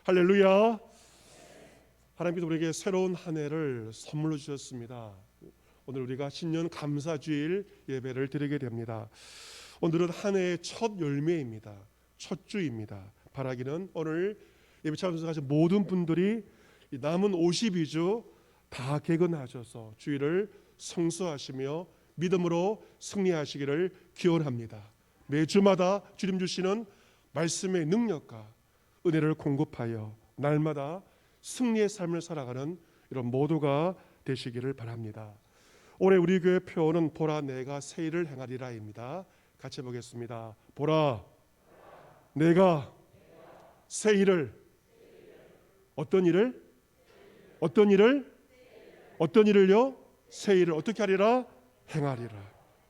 할렐루야. 하나님께서 우리에게 새로운 한 해를 선물로 주셨습니다. 오늘 우리가 신년 감사주일 예배를 드리게 됩니다. 오늘은 한 해의 첫 열매입니다. 첫 주입니다. 바라기는 오늘 예배 참석하신 모든 분들이 남은 52주 다 개근하셔서 주일을 성수하시며 믿음으로 승리하시기를 기원합니다. 매주마다 주님 주시는 말씀의 능력과 은혜를 공급하여 날마다 승리의 삶을 살아가는 이런 모두가 되시기를 바랍니다. 올해 우리 교회 표어는 보라 내가 새 일을 행하리라입니다. 같이 보겠습니다. 보라 내가 새 일을, 어떤 일을? 어떤 일을? 어떤 일을요? 새 일을 어떻게 하리라? 행하리라.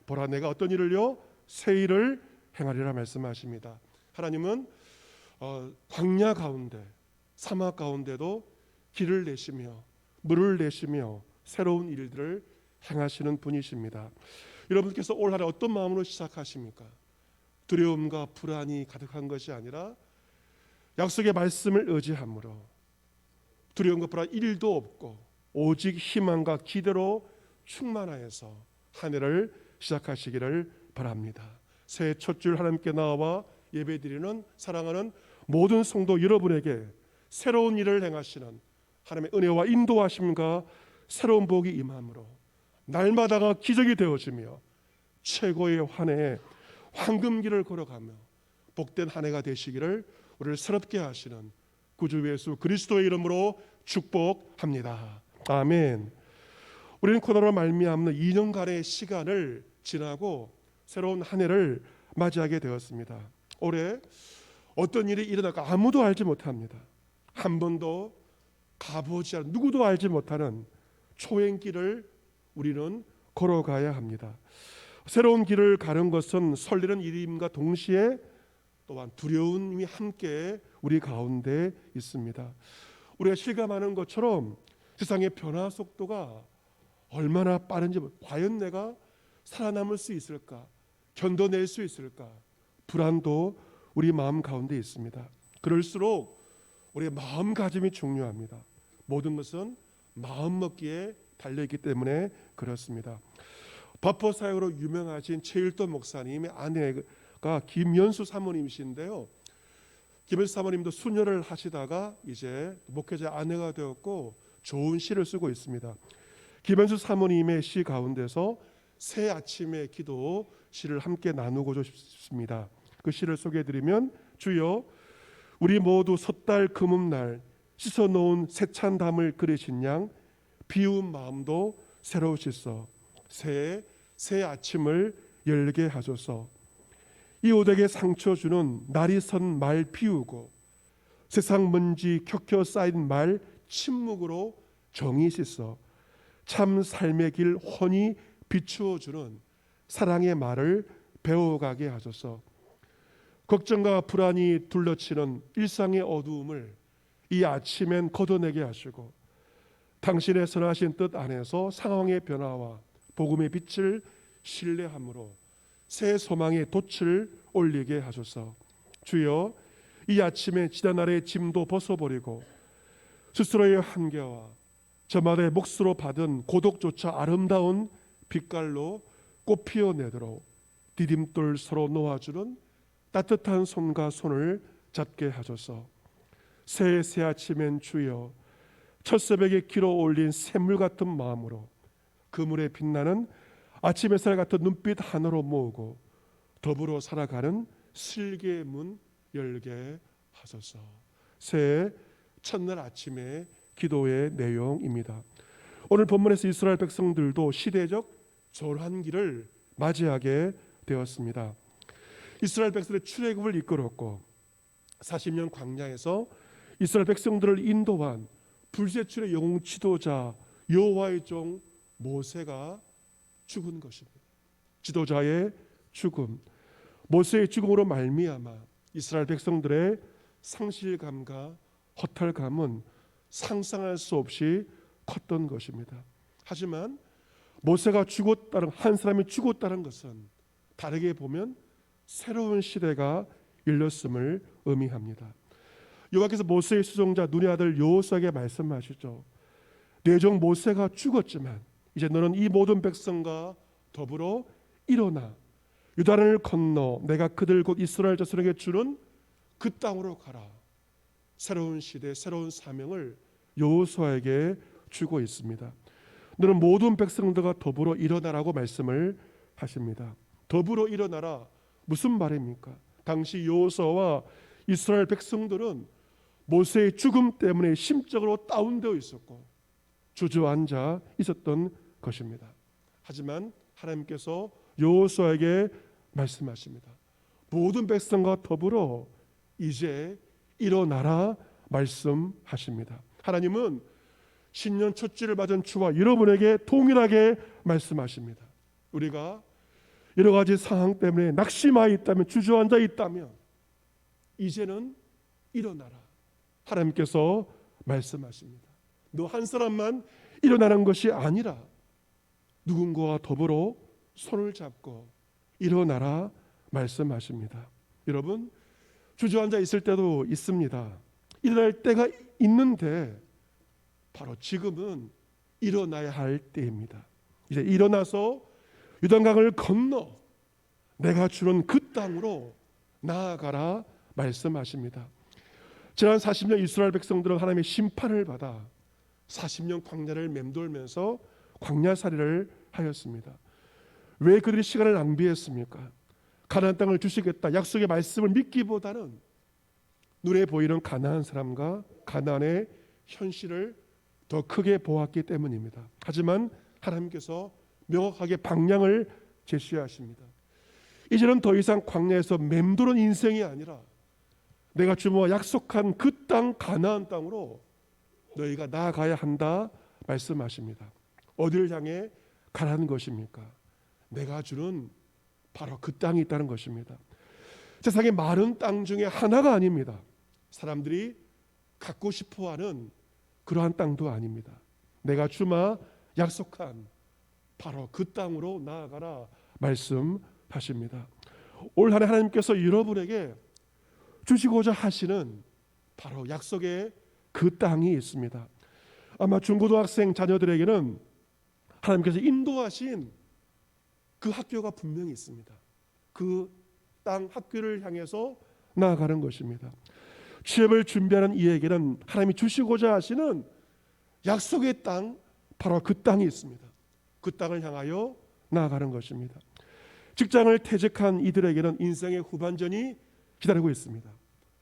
보라 내가 어떤 일을요? 새 일을 행하리라 말씀하십니다. 하나님은 광야 가운데 사막 가운데도 길을 내시며 물을 내시며 새로운 일들을 행하시는 분이십니다. 여러분께서 올 한해 어떤 마음으로 시작하십니까? 두려움과 불안이 가득한 것이 아니라 약속의 말씀을 의지함으로 두려움과 불안 1도 없고 오직 희망과 기대로 충만하여서 한 해를 시작하시기를 바랍니다. 새해 첫 줄 하나님께 나와 예배드리는 사랑하는 모든 성도 여러분에게 새로운 일을 행하시는 하나님의 은혜와 인도하심과 새로운 복이 임함으로 날마다가 기적이 되어지며 최고의 한 해에 황금길을 걸어가며 복된 한 해가 되시기를 우리를 새롭게 하시는 구주 예수 그리스도의 이름으로 축복합니다. 아멘. 우리는 코로나로 말미암는 2년간의 시간을 지나고 새로운 한 해를 맞이하게 되었습니다. 올해 어떤 일이 일어날까 아무도 알지 못합니다. 한 번도 가보지 않은 누구도 알지 못하는 초행길을 우리는 걸어가야 합니다. 새로운 길을 가는 것은 설레는 일임과 동시에 또한 두려움이 함께 우리 가운데 있습니다. 우리가 실감하는 것처럼 세상의 변화 속도가 얼마나 빠른지, 과연 내가 살아남을 수 있을까? 견뎌낼 수 있을까? 불안도 우리 마음 가운데 있습니다. 그럴수록 우리의 마음가짐이 중요합니다. 모든 것은 마음먹기에 달려있기 때문에 그렇습니다. 바포 사역으로 유명하신 최일도 목사님의 아내가 김연수 사모님이신데요. 김연수 사모님도 수녀를 하시다가 이제 목회자 아내가 되었고 좋은 시를 쓰고 있습니다. 김연수 사모님의 시 가운데서 새 아침의 기도 시를 함께 나누고 싶습니다. 그 시를 소개해드리면 주여 우리 모두 섣달 금음날 씻어놓은 세찬 담을 그리신 양 비운 마음도 새로우시소 새 아침을 열게 하소서. 이 오덕에 상처 주는 날이 선 말 비우고 세상 먼지 켜켜 쌓인 말 침묵으로 정이 씻어 참 삶의 길 훤히 비추어 주는 사랑의 말을 배워가게 하소서. 걱정과 불안이 둘러치는 일상의 어두움을 이 아침엔 걷어내게 하시고 당신의 선하신 뜻 안에서 상황의 변화와 복음의 빛을 신뢰함으로 새 소망의 돛을 올리게 하소서. 주여 이 아침에 지난날의 짐도 벗어버리고 스스로의 한계와 저마다의 몫으로 받은 고독조차 아름다운 빛깔로 꽃 피어내도록 디딤돌 서로 놓아주는 따뜻한 손과 손을 잡게 하소서. 새 아침엔 주여 첫 새벽에 길어 올린 샘물 같은 마음으로 그물에 빛나는 아침 햇살 같은 눈빛 하나로 모으고 더불어 살아가는 슬기의 문 열게 하소서. 새해 첫날 아침의 기도의 내용입니다. 오늘 본문에서 이스라엘 백성들도 시대적 전환기를 맞이하게 되었습니다. 이스라엘 백성의 출애굽을 이끌었고 40년 광야에서 이스라엘 백성들을 인도한 불세출의 영웅 지도자 여호와의 종 모세가 죽은 것입니다. 지도자의 죽음, 모세의 죽음으로 말미암아 이스라엘 백성들의 상실감과 허탈감은 상상할 수 없이 컸던 것입니다. 하지만 모세가 죽었다는, 한 사람이 죽었다는 것은 다르게 보면 새로운 시대가 열렸음을 의미합니다. 여호와께서 모세의 수종자 눈의 아들 여호수아에게 말씀하시죠. 내 종 모세가 죽었지만 이제 너는 이 모든 백성과 더불어 일어나 요단을 건너 내가 그들 곧 이스라엘 자손에게 주는 그 땅으로 가라. 새로운 시대, 새로운 사명을 여호수아에게 주고 있습니다. 너는 모든 백성들과 더불어 일어나라고 말씀을 하십니다. 더불어 일어나라, 무슨 말입니까? 당시 여호수아와 이스라엘 백성들은 모세의 죽음 때문에 심적으로 다운되어 있었고 주저앉아 있었던 것입니다. 하지만 하나님께서 여호수아에게 말씀하십니다. 모든 백성과 더불어 이제 일어나라 말씀하십니다. 하나님은 신년 첫 주를 맞은 주와 여러분에게 동일하게 말씀하십니다. 우리가 여러 가지 상황 때문에 낙심하여 있다면, 주저앉아 있다면 이제는 일어나라. 하나님께서 말씀하십니다. 너 한 사람만 일어나는 것이 아니라 누군가와 더불어 손을 잡고 일어나라 말씀하십니다. 여러분, 주저앉아 있을 때도 있습니다. 일어날 때가 있는데 바로 지금은 일어나야 할 때입니다. 이제 일어나서 요단강을 건너 내가 주는 그 땅으로 나아가라 말씀하십니다. 지난 40년 이스라엘 백성들은 하나님의 심판을 받아 40년 광야를 맴돌면서 광야살이를 하였습니다. 왜 그들이 시간을 낭비했습니까? 가나안 땅을 주시겠다 약속의 말씀을 믿기보다는 눈에 보이는 가나안 사람과 가나안의 현실을 더 크게 보았기 때문입니다. 하지만 하나님께서 명확하게 방향을 제시하십니다. 이제는 더 이상 광야에서 맴도는 인생이 아니라 내가 주님과 약속한 그 땅 가나안 땅으로 너희가 나아가야 한다 말씀하십니다. 어디를 향해 가라는 것입니까? 내가 주는 바로 그 땅이 있다는 것입니다. 세상의 많은 땅 중에 하나가 아닙니다. 사람들이 갖고 싶어하는 그러한 땅도 아닙니다. 내가 주마 약속한 바로 그 땅으로 나아가라 말씀하십니다. 올 한해 하나님께서 여러분에게 주시고자 하시는 바로 약속의 그 땅이 있습니다. 아마 중고등학생 자녀들에게는 하나님께서 인도하신 그 학교가 분명히 있습니다. 그 땅 학교를 향해서 나아가는 것입니다. 취업을 준비하는 이에게는 하나님이 주시고자 하시는 약속의 땅, 바로 그 땅이 있습니다. 그 땅을 향하여 나아가는 것입니다. 직장을 퇴직한 이들에게는 인생의 후반전이 기다리고 있습니다.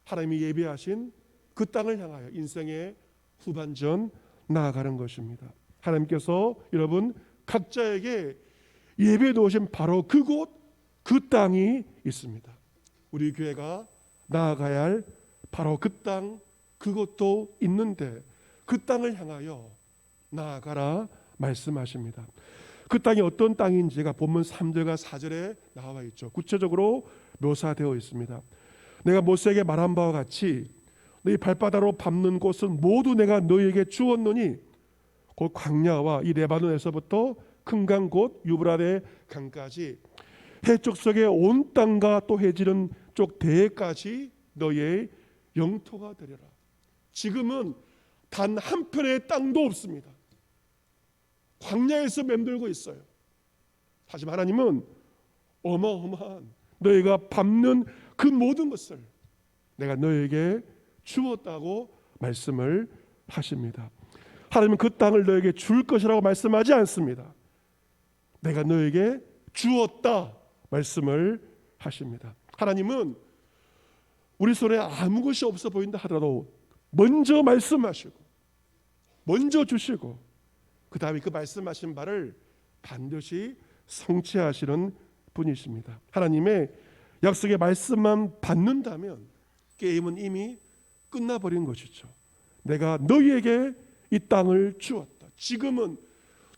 하나님이 예비하신 그 땅을 향하여 인생의 후반전 나아가는 것입니다. 하나님께서 여러분 각자에게 예배해 놓으신 바로 그곳, 그 땅이 있습니다. 우리 교회가 나아가야 할 바로 그 땅, 그것도 있는데 그 땅을 향하여 나아가라 말씀하십니다. 그 땅이 어떤 땅인지가 본문 3절과 4절에 나와 있죠. 구체적으로 묘사되어 있습니다. 내가 모세에게 말한 바와 같이 너희 발바닥으로 밟는 곳은 모두 내가 너희에게 주었노니 곧 광야와 이 레바논에서부터 큰 강 곧 유브라데 강까지 해쪽 속의 온 땅과 또 해지는 쪽 대해까지 너희의 영토가 되리라. 지금은 단 한 편의 땅도 없습니다. 광야에서 맴돌고 있어요. 하지만 하나님은 어마어마한 너희가 밟는 그 모든 것을 내가 너희에게 주었다고 말씀을 하십니다. 하나님은 그 땅을 너희에게 줄 것이라고 말씀하지 않습니다. 내가 너희에게 주었다 말씀을 하십니다. 하나님은 우리 손에 아무것이 없어 보인다 하더라도 먼저 말씀하시고 먼저 주시고 그 다음에 그 말씀하신 바를 반드시 성취하시는 분이십니다. 하나님의 약속의 말씀만 받는다면 게임은 이미 끝나버린 것이죠. 내가 너희에게 이 땅을 주었다. 지금은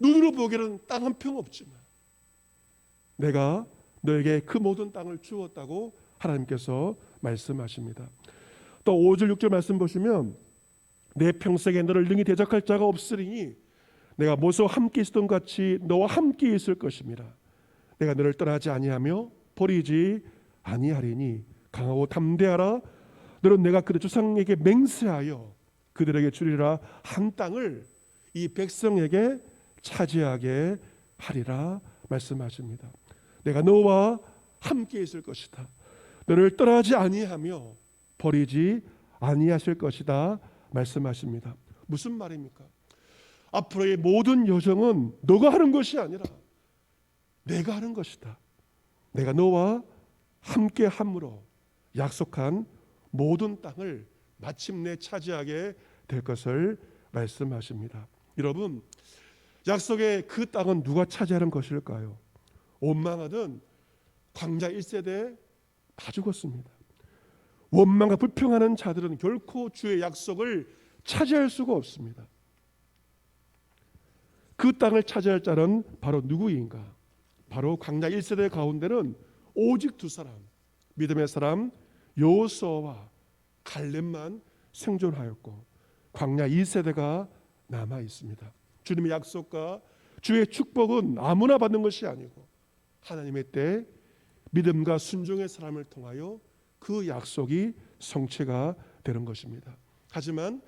눈으로 보기에는 땅 한 평 없지만 내가 너에게 그 모든 땅을 주었다고 하나님께서 말씀하십니다. 또 5절 6절 말씀 보시면 내 평생에 너를 능히 대적할 자가 없으리니 내가 모세와 함께 있었던 같이 너와 함께 있을 것입니다. 내가 너를 떠나지 아니하며 버리지 아니하리니 강하고 담대하라. 너는 내가 그들 조상에게 맹세하여 그들에게 주리라 한 땅을 이 백성에게 차지하게 하리라 말씀하십니다. 내가 너와 함께 있을 것이다. 너를 떠나지 아니하며 버리지 아니하실 것이다 말씀하십니다. 무슨 말입니까? 앞으로의 모든 여정은 너가 하는 것이 아니라 내가 하는 것이다. 내가 너와 함께 함으로 약속한 모든 땅을 마침내 차지하게 될 것을 말씀하십니다. 여러분, 약속의 그 땅은 누가 차지하는 것일까요? 원망하던 광야 1세대 다 죽었습니다. 원망과 불평하는 자들은 결코 주의 약속을 차지할 수가 없습니다. 그 땅을 차지할 자는 바로 누구인가? 바로 광야 1세대 가운데는 오직 두 사람, 믿음의 사람 여호수아와 갈렙만 생존하였고 광야 2세대가 남아 있습니다. 주님의 약속과 주의 축복은 아무나 받는 것이 아니고 하나님의 때 믿음과 순종의 사람을 통하여 그 약속이 성취가 되는 것입니다. 하지만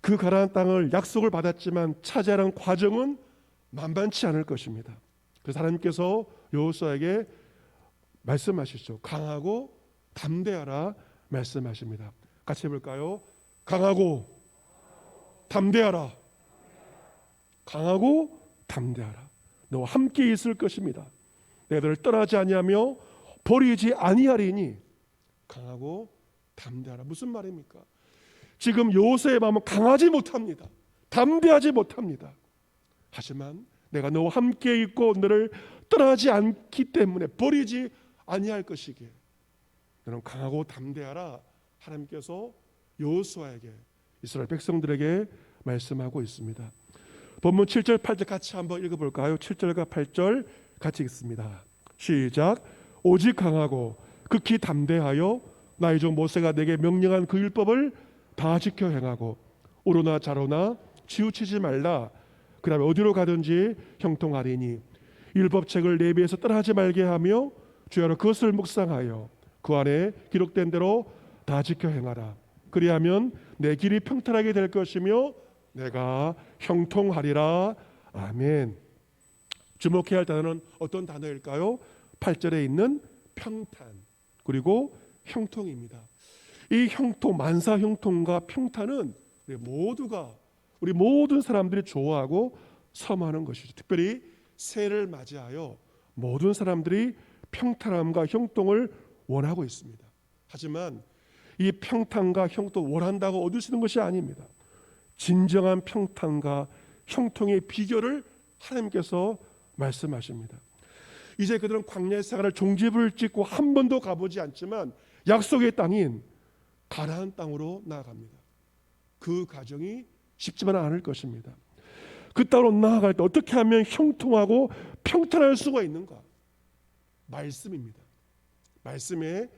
그 가나안 땅을 약속을 받았지만 차지하는 과정은 만만치 않을 것입니다. 그래서 하나님께서 여호수아에게 말씀하시죠. 강하고 담대하라 말씀하십니다. 같이 해볼까요? 강하고 담대하라. 강하고 담대하라. 너와 함께 있을 것입니다. 내가 너를 떠나지 아니하며 버리지 아니하리니 강하고 담대하라. 무슨 말입니까? 지금 여호수아의 마음은 강하지 못합니다. 담대하지 못합니다. 하지만 내가 너와 함께 있고 너를 떠나지 않기 때문에 버리지 아니할 것이기에 너는 강하고 담대하라. 하나님께서 여호수아에게 이스라엘 백성들에게 말씀하고 있습니다. 본문 7절 8절 같이 한번 읽어볼까요? 7절과 8절 같이 읽습니다. 시작. 오직 강하고 극히 담대하여 나의 종 모세가 내게 명령한 그 율법을 다 지켜 행하고 오로나 좌로나 치우치지 말라. 그 다음에 어디로 가든지 형통하리니 율법책을 내비에서 떠나지 말게 하며 주야로 그것을 묵상하여 그 안에 기록된 대로 다 지켜 행하라. 그리하면 내 길이 평탄하게 될 것이며 내가 형통하리라. 아멘. 주목해야 할 단어는 어떤 단어일까요? 8절에 있는 평탄 그리고 형통입니다. 이 형통, 만사 형통과 평탄은 우리 모든 사람들이 좋아하고 섬하는 것이죠. 특별히 새해를 맞이하여 모든 사람들이 평탄함과 형통을 원하고 있습니다. 하지만 이 평탄과 형통을 원한다고 얻을 수 있는 것이 아닙니다. 진정한 평탄과 형통의 비결을 하나님께서 말씀하십니다. 이제 그들은 광야의 생활을 종집을 찍고 한 번도 가보지 않지만 약속의 땅인 가나안 땅으로 나아갑니다. 그 과정이 쉽지만 않을 것입니다. 그 땅으로 나아갈 때 어떻게 하면 형통하고 평탄할 수가 있는가? 말씀입니다. 말씀의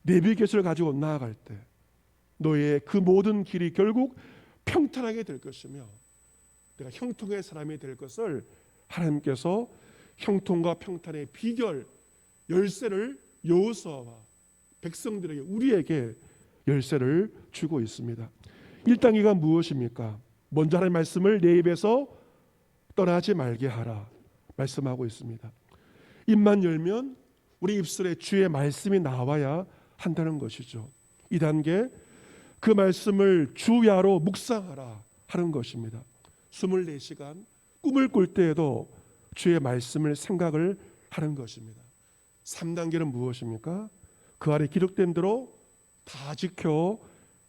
내비게이션을 가지고 나아갈 때 너의 그 모든 길이 결국 평탄하게 될 것이며 내가 형통의 사람이 될 것을 하나님께서 형통과 평탄의 비결 열쇠를 여호수아와 백성들에게 우리에게 열쇠를 주고 있습니다. 1단계가 무엇입니까? 먼저 하나님의 말씀을 내 입에서 떠나지 말게 하라 말씀하고 있습니다. 입만 열면 우리 입술에 주의 말씀이 나와야 한다는 것이죠. 2단계 그 말씀을 주야로 묵상하라 하는 것입니다. 24시간 꿈을 꿀 때에도 주의 말씀을 생각을 하는 것입니다. 3단계는 무엇입니까? 그 안에 기록된 대로 다 지켜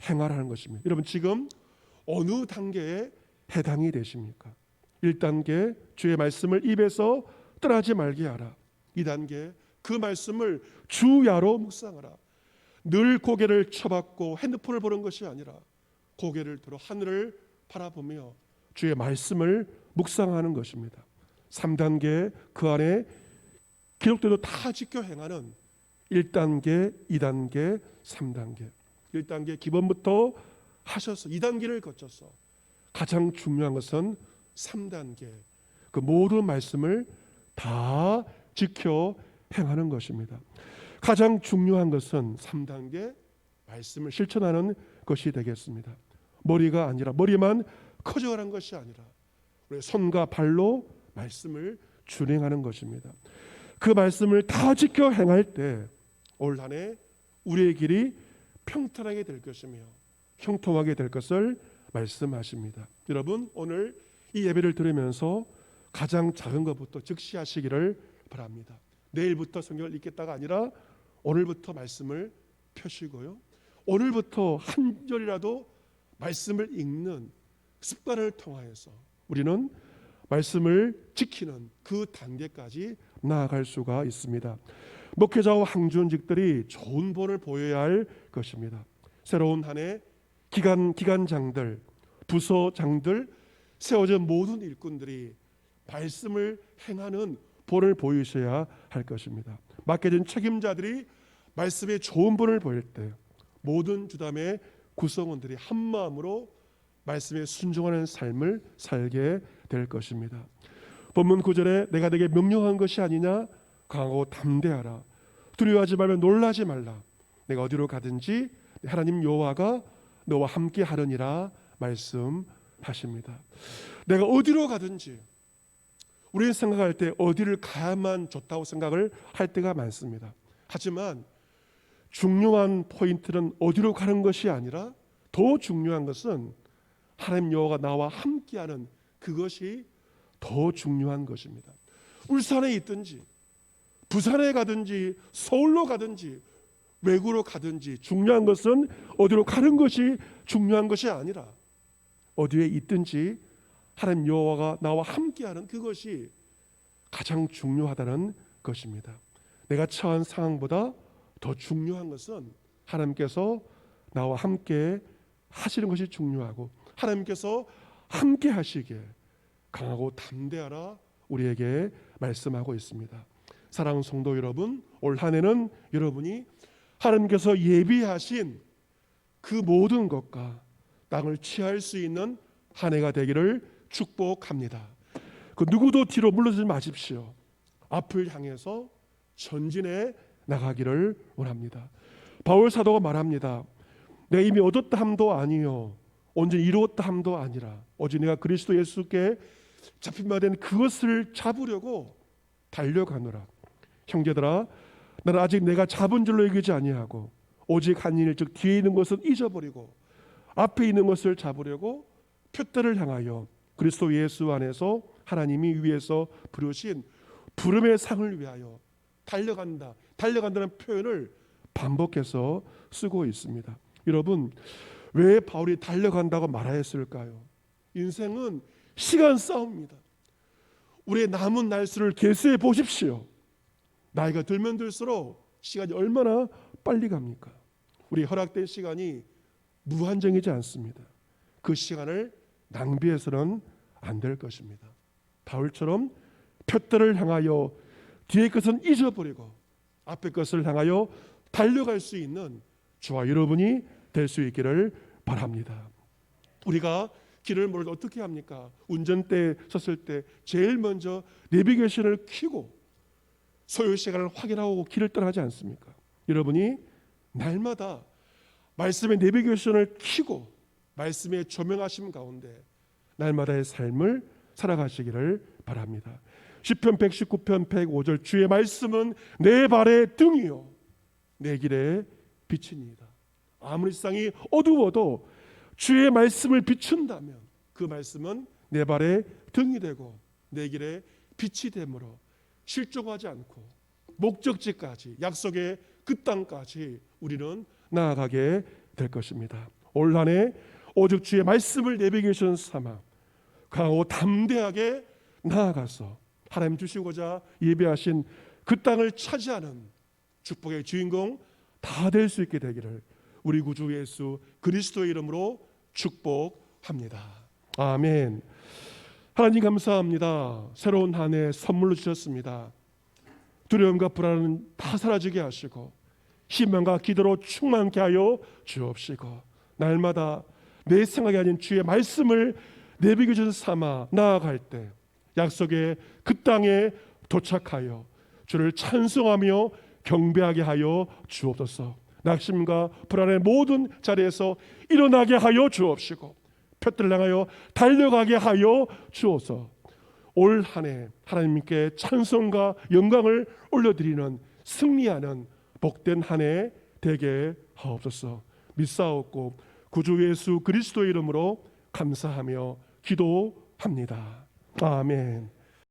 행하라는 것입니다. 여러분 지금 어느 단계에 해당이 되십니까? 1단계 주의 말씀을 입에서 떠나지 말게 하라. 2단계 그 말씀을 주야로 묵상하라. 늘 고개를 쳐박고 핸드폰을 보는 것이 아니라 고개를 들어 하늘을 바라보며 주의 말씀을 묵상하는 것입니다. 3단계 그 안에 기록대로 다 지켜 행하는 1단계, 2단계, 3단계. 1단계 기본부터 하셔서 2단계를 거쳐서 가장 중요한 것은 3단계 그 모든 말씀을 다 지켜 행하는 것입니다. 가장 중요한 것은 3단계 말씀을 실천하는 것이 되겠습니다. 머리가 아니라 머리만 커져가는 것이 아니라 우리 손과 발로 말씀을 준행하는 것입니다. 그 말씀을 다 지켜 행할 때 올 한 해 우리의 길이 평탄하게 될 것이며 형통하게 될 것을 말씀하십니다. 여러분, 오늘 이 예배를 들으면서 가장 작은 것부터 즉시하시기를 바랍니다. 내일부터 성경을 읽겠다가 아니라 오늘부터 말씀을 펴시고요, 오늘부터 한 절이라도 말씀을 읽는 습관을 통하여서 우리는 말씀을 지키는 그 단계까지 나아갈 수가 있습니다. 목회자와 항주원직들이 좋은 본을 보여야 할 것입니다. 새로운 한 해 기관장들, 부서장들, 세워진 모든 일꾼들이 말씀을 행하는 본을 보이셔야 할 것입니다. 맡겨진 책임자들이 말씀의 좋은 본을 보일 때 모든 주담의 구성원들이 한 마음으로 말씀에 순종하는 삶을 살게 될 것입니다. 본문 9절에 내가 내게 명령한 것이 아니냐, 강하고 담대하라, 두려워하지 말며 놀라지 말라, 내가 어디로 가든지 하나님 여호와가 너와 함께 하느니라 말씀하십니다. 내가 어디로 가든지, 우리는 생각할 때 어디를 가야만 좋다고 생각을 할 때가 많습니다. 하지만 중요한 포인트는 어디로 가는 것이 아니라 더 중요한 것은 하나님 여호와가 나와 함께하는 그것이 더 중요한 것입니다. 울산에 있든지 부산에 가든지 서울로 가든지 외국으로 가든지 중요한 것은 어디로 가는 것이 중요한 것이 아니라 어디에 있든지 하나님 여호와가 나와 함께하는 그것이 가장 중요하다는 것입니다. 내가 처한 상황보다 더 중요한 것은 하나님께서 나와 함께 하시는 것이 중요하고 하나님께서 함께 하시기에 강하고 담대하라 우리에게 말씀하고 있습니다. 사랑하는 성도 여러분, 올 한 해는 여러분이 하나님께서 예비하신 그 모든 것과 땅을 취할 수 있는 한 해가 되기를 축복합니다. 그 누구도 뒤로 물러서지 마십시오. 앞을 향해서 전진해 나가기를 원합니다. 바울 사도가 말합니다. 내가 이미 얻었다 함도 아니요 온전히 이루었다 함도 아니라 오직 내가 그리스도 예수께 잡힌 바 된 그것을 잡으려고 달려가노라. 형제들아, 나는 아직 내가 잡은 줄로 여기지 아니하고 오직 한 일, 즉 뒤에 있는 것은 잊어버리고 앞에 있는 것을 잡으려고 표대를 향하여 그리스도 예수 안에서 하나님이 위에서 부르신 부름의 상을 위하여 달려간다. 달려간다는 표현을 반복해서 쓰고 있습니다. 여러분, 왜 바울이 달려간다고 말하였을까요? 인생은 시간 싸움입니다. 우리의 남은 날수를 계수해 보십시오. 나이가 들면 들수록 시간이 얼마나 빨리 갑니까? 우리 허락된 시간이 무한정이지 않습니다. 그 시간을 낭비해서는 안 될 것입니다. 바울처럼 표대를 향하여 뒤의 것은 잊어버리고 앞의 것을 향하여 달려갈 수 있는 저와 여러분이 될 수 있기를 바랍니다. 우리가 길을 모를 때 어떻게 합니까? 운전대에 섰을 때 제일 먼저 내비게이션을 켜고 소요 시간을 확인하고 길을 떠나지 않습니까? 여러분이 날마다 말씀의 내비게이션을 켜고 말씀의 조명하심 가운데 날마다의 삶을 살아가시기를 바랍니다. 시편 119편 105절 주의 말씀은 내 발의 등이요 내 길의 빛이니이다. 아무리 세상이 어두워도 주의 말씀을 비춘다면 그 말씀은 내 발의 등이 되고 내 길의 빛이 되므로 실족하지 않고 목적지까지 약속의 그 땅까지 우리는 나아가게 될 것입니다. 올 한 해 오직 주의 말씀을 내비게이션 삼아 강하고 담대하게 나아가서 하나님 주시고자 예배하신 그 땅을 차지하는 축복의 주인공 다 될 수 있게 되기를 우리 구주 예수 그리스도의 이름으로 축복합니다. 아멘. 하나님 감사합니다. 새로운 한 해 선물로 주셨습니다. 두려움과 불안은 다 사라지게 하시고 희망과 기도로 충만케 하여 주옵시고 날마다 내 생각이 아닌 주의 말씀을 내비게이션 삼아 나아갈 때 약속의 그 땅에 도착하여 주를 찬송하며 경배하게 하여 주옵소서. 낙심과 불안의 모든 자리에서 일어나게 하여 주옵시고 표들을 향하여 달려가게 하여 주옵소서. 올 한 해 하나님께 찬송과 영광을 올려드리는 승리하는 복된 한 해 되게 하옵소서. 믿사옵고 구주 예수 그리스도의 이름으로 감사하며 기도합니다. 아멘.